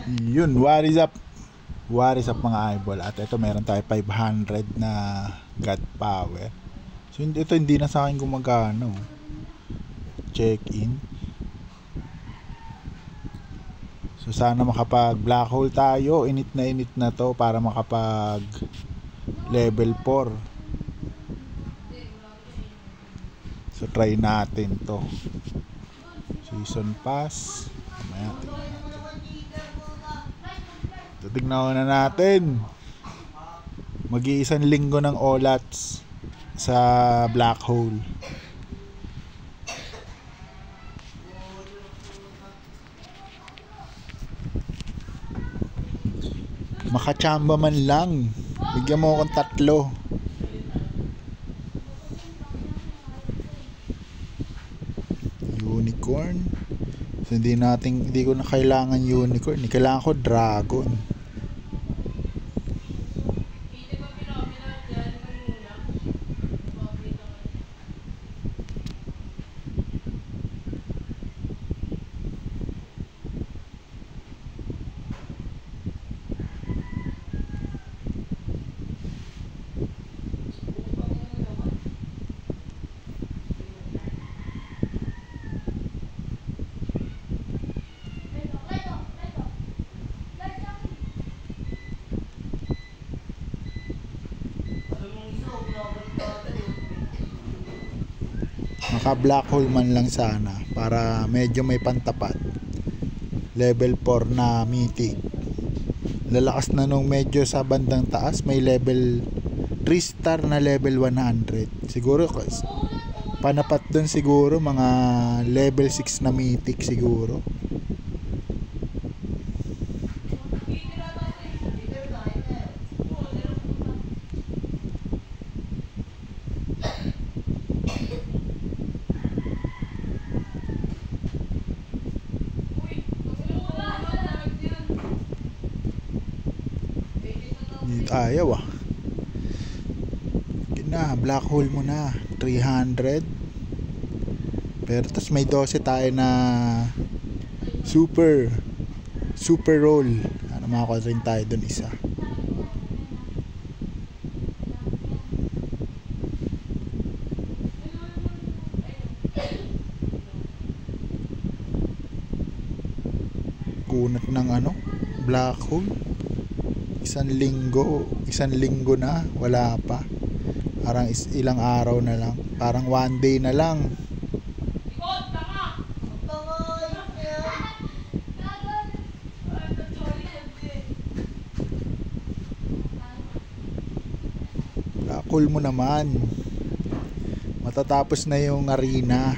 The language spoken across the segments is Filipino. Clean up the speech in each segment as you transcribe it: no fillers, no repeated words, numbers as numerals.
Yun, what is up? What is up mga eyeball? At ito meron tayo 500 na God power. So ito hindi na sa akin gumagana. Check in. So sana makapag black hole tayo. Init na to para makapag level 4. So try natin to. Season pass. Mamaya tingnan natin. Tignan na natin. Mag-iisang linggo ng olats sa black hole. Makachamba man lang. Bigyan mo akong 3. Unicorn. So, hindi ko na kailangan unicorn. Kailangan ko dragon. Maka black hole man lang sana para medyo may pantapat. Level 4 na mythic. Lalakas na nung medyo sa bandang taas. May level 3 star na level 100. Siguro panapat dun siguro mga level 6 na mythic siguro. Ayaw na, black hole mo na 300. Pero tas may 12 tayo na super roll. Ano, makakuha rin tayo dun isa. Kunat ng black hole. Isang linggo na, wala pa. Parang ilang araw na lang. Parang one day na lang. Black hole mo naman. Matatapos na yung arena.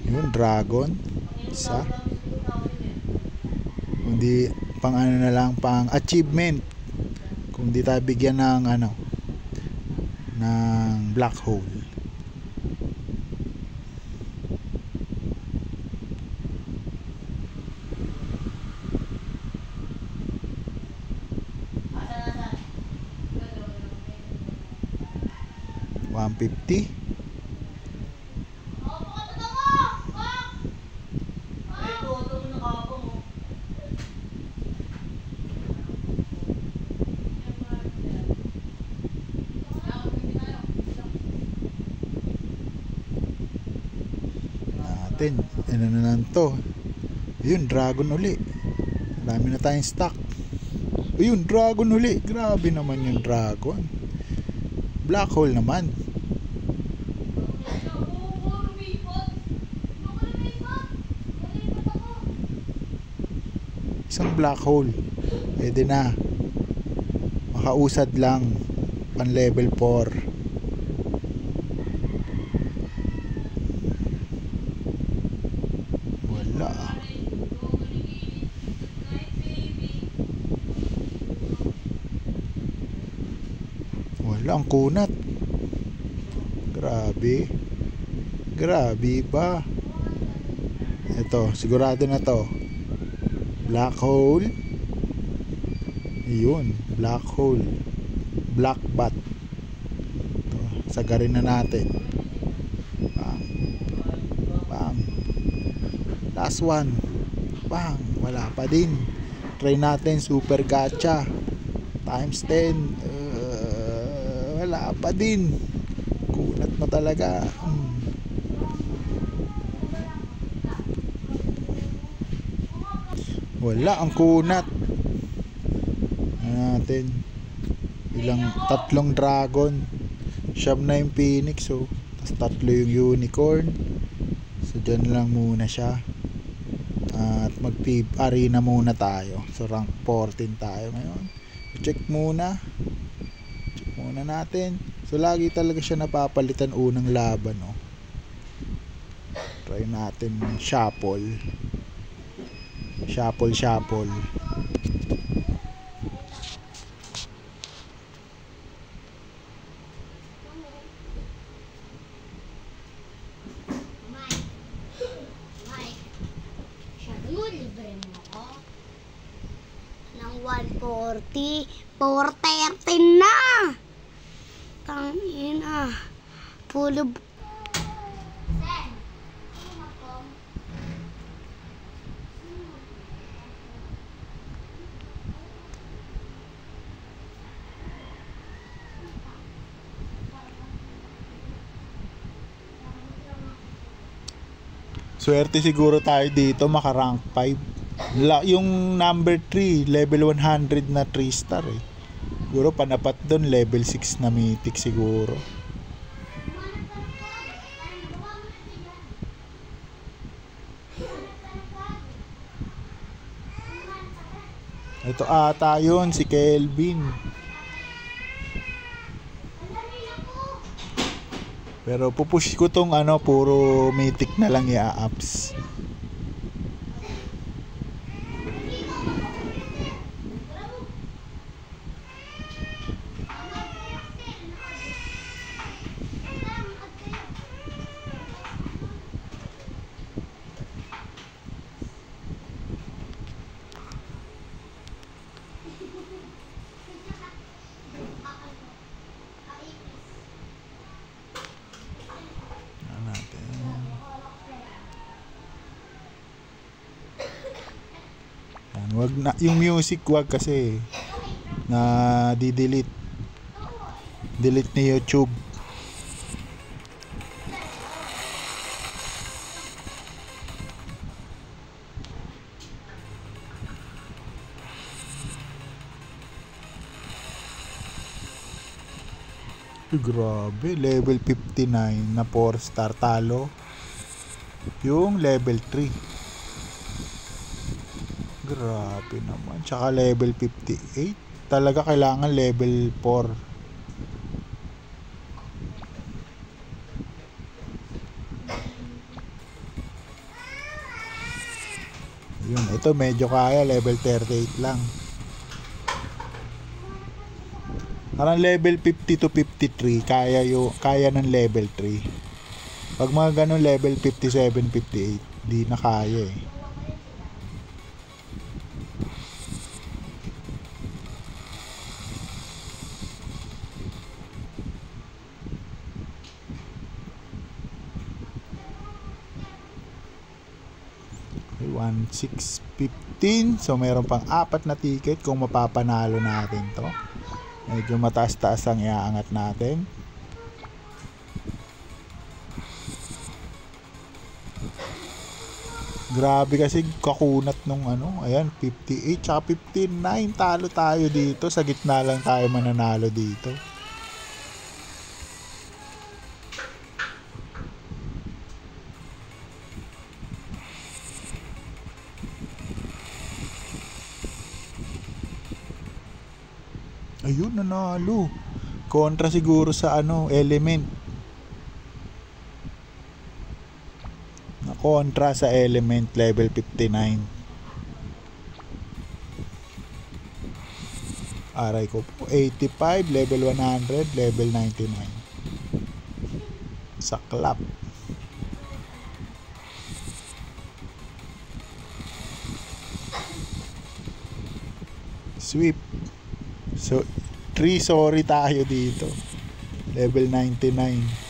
Yun, dragon isa. Kung di pang na lang, pang achievement, kung di tayo bigyan ng ng black hole. $150. Ano na lang to. Yun, dragon uli. Marami na tayong stock. Yun, dragon uli. Grabe naman yung dragon. Black hole naman. Isang black hole. Pwede na. Makausad lang. Pan level 4. Wala, ang kunat. Grabe ba? Ito, sigurado na to. Black hole. Yun, black hole, black bat. Ito, sagarin na natin. Bang, bang. Last one. Bang, wala pa din. Try natin super gacha times 10. Wala pa din. Kunat mo talaga. Wala ang kunat. Natin ilang, tatlong dragon, siyam na yung phoenix, so tapos tatlo yung unicorn. So dyan lang muna siya. At mag-arena muna tayo. So rank 14 tayo ngayon. Check muna natin. So lagi talaga siya napapalitan unang laban, no? Try natin shuffle. Libre mo ako ng 140, 413 na. Tangina. Pulo. Swerte siguro tayo dito maka-rank 5. Yung number 3, level 100 na 3 star eh. Siguro panapat doon, level 6 na mythic siguro. Ito ata yun, si Kelvin. Pero pupush ko tong puro mythic na lang i-apps. Wag na yung music, wag kasi na delete ni YouTube. Grabe, level 59 na 4 star, talo yung level 3. Grabe naman. Tsaka level 58. Talaga kailangan level 4. Yun, ito medyo kaya, level 38 lang. Parang level 50 to 53 kaya ng level 3. Pag mga ganun level 57, 58, di na kaya eh. Okay, 1,615. So meron pang 4 na ticket kung mapapanalo natin to. Medyo mataas-taas ang iaangat natin. Grabe kasi kakunat nung ayan, 58 tsaka 59. Talo tayo dito. Sa gitna lang tayo mananalo dito. Ayun, nanalo. Kontra siguro sa element. Na kontra sa element level 59. Aray ko po. 85, level 100, level 99. Saklap. Sweep. So 3 sorry tayo dito. Level 99.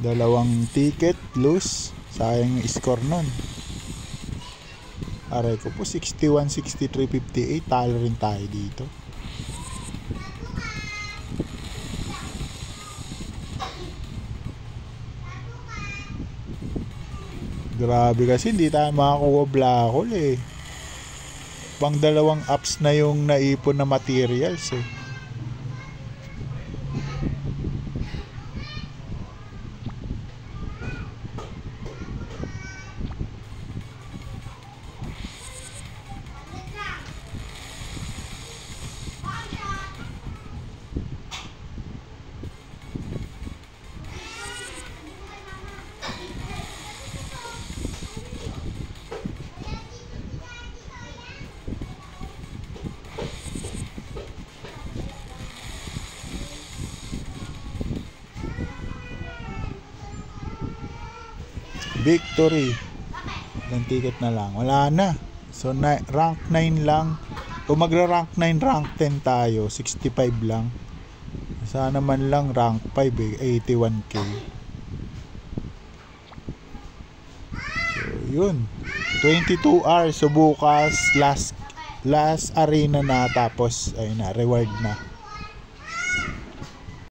Dalawang ticket loose. Sayang yung score nun. Aray ko po, 61, 63, 58. Talo rin tayo dito. Grabe kasi hindi tayo makakuha black hole eh. Pang dalawang apps na yung naipon na materials eh. Victory. Ilang ticket na lang. Wala na. So rank 9 lang. Kung magra-rank 9, rank 10 tayo. 65 lang. Sana man lang rank 5 eh. 81k. So yun. 22 hours. So bukas last arena na, tapos ayun na, reward na.